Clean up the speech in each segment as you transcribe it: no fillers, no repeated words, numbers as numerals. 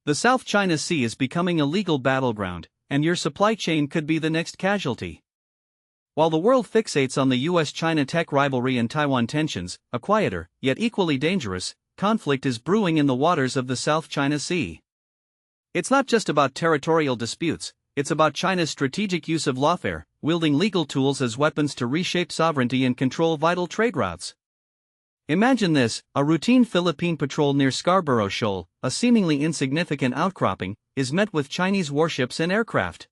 The South China Sea is becoming a legal battleground, and your supply chain could be the next casualty. While the world fixates on the US-China tech rivalry and Taiwan tensions, a quieter, yet equally dangerous, conflict is brewing in the waters of the South China Sea. It's not just about territorial disputes, it's about China's strategic use of lawfare, wielding legal tools as weapons to reshape sovereignty and control vital trade routes. Imagine this: a routine Philippine patrol near Scarborough Shoal, a seemingly insignificant outcropping, is met with Chinese warships and aircraft.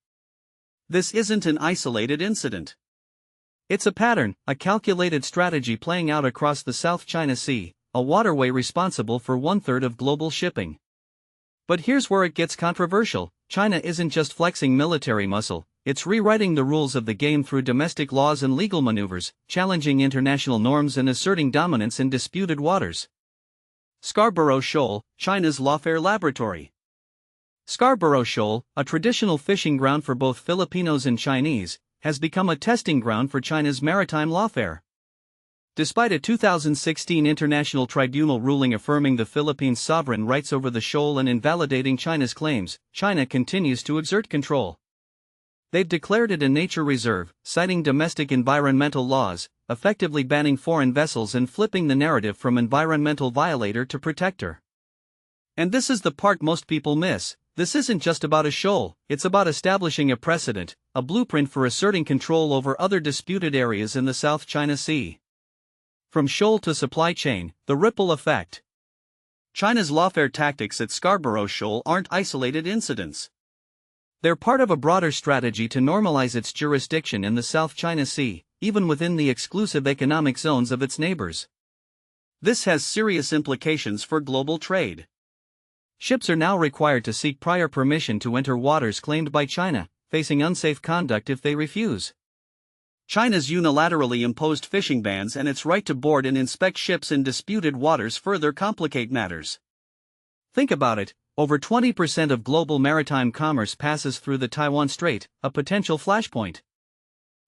This isn't an isolated incident. It's a pattern, a calculated strategy playing out across the South China Sea, a waterway responsible for 1/3 of global shipping. But here's where it gets controversial: China isn't just flexing military muscle, it's rewriting the rules of the game through domestic laws and legal maneuvers, challenging international norms and asserting dominance in disputed waters. Scarborough Shoal, China's lawfare laboratory. Scarborough Shoal, a traditional fishing ground for both Filipinos and Chinese, has become a testing ground for China's maritime lawfare. Despite a 2016 international tribunal ruling affirming the Philippines' sovereign rights over the shoal and invalidating China's claims, China continues to exert control. They've declared it a nature reserve, citing domestic environmental laws, effectively banning foreign vessels and flipping the narrative from environmental violator to protector. And this is the part most people miss: this isn't just about a shoal, it's about establishing a precedent, a blueprint for asserting control over other disputed areas in the South China Sea. From shoal to supply chain, the ripple effect. China's lawfare tactics at Scarborough Shoal aren't isolated incidents. They're part of a broader strategy to normalize its jurisdiction in the South China Sea, even within the exclusive economic zones of its neighbors. This has serious implications for global trade. Ships are now required to seek prior permission to enter waters claimed by China, facing unsafe conduct if they refuse. China's unilaterally imposed fishing bans and its right to board and inspect ships in disputed waters further complicate matters. Think about it: over 20% of global maritime commerce passes through the Taiwan Strait, a potential flashpoint.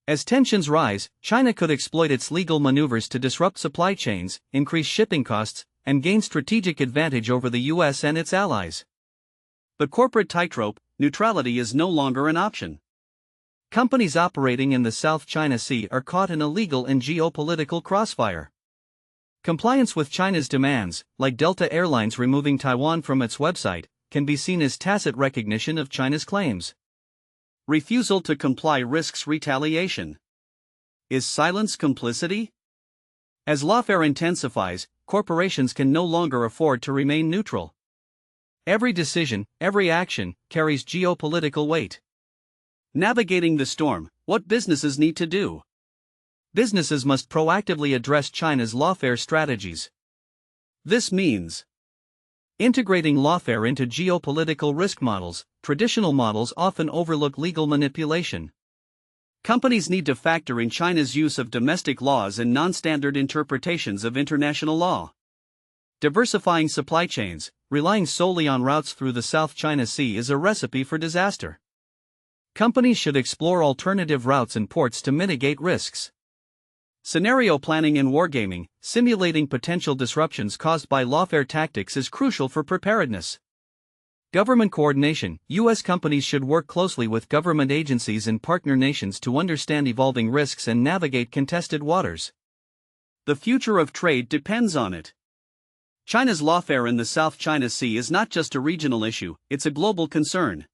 As tensions rise, China could exploit its legal maneuvers to disrupt supply chains, increase shipping costs, and gain strategic advantage over the US and its allies. The corporate tightrope, neutrality, is no longer an option. Companies operating in the South China Sea are caught in a legal and geopolitical crossfire. Compliance with China's demands, like Delta Airlines removing Taiwan from its website, can be seen as tacit recognition of China's claims. Refusal to comply risks retaliation. Is silence complicity? As lawfare intensifies, corporations can no longer afford to remain neutral. Every decision, every action, carries geopolitical weight. Navigating the storm: what businesses need to do. Businesses must proactively address China's lawfare strategies. This means integrating lawfare into geopolitical risk models. Traditional models often overlook legal manipulation. Companies need to factor in China's use of domestic laws and non-standard interpretations of international law. Diversifying supply chains: relying solely on routes through the South China Sea is a recipe for disaster. Companies should explore alternative routes and ports to mitigate risks. Scenario planning and wargaming: simulating potential disruptions caused by lawfare tactics is crucial for preparedness. Government coordination: U.S. companies should work closely with government agencies and partner nations to understand evolving risks and navigate contested waters. The future of trade depends on it. China's lawfare in the South China Sea is not just a regional issue, it's a global concern.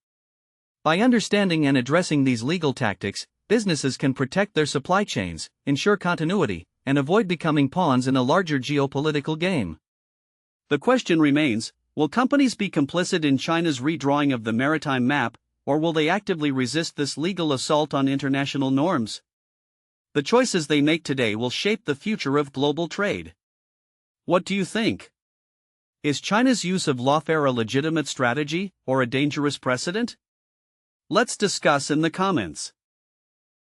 By understanding and addressing these legal tactics, businesses can protect their supply chains, ensure continuity, and avoid becoming pawns in a larger geopolitical game. The question remains: will companies be complicit in China's redrawing of the maritime map, or will they actively resist this legal assault on international norms? The choices they make today will shape the future of global trade. What do you think? Is China's use of lawfare a legitimate strategy, or a dangerous precedent? Let's discuss in the comments.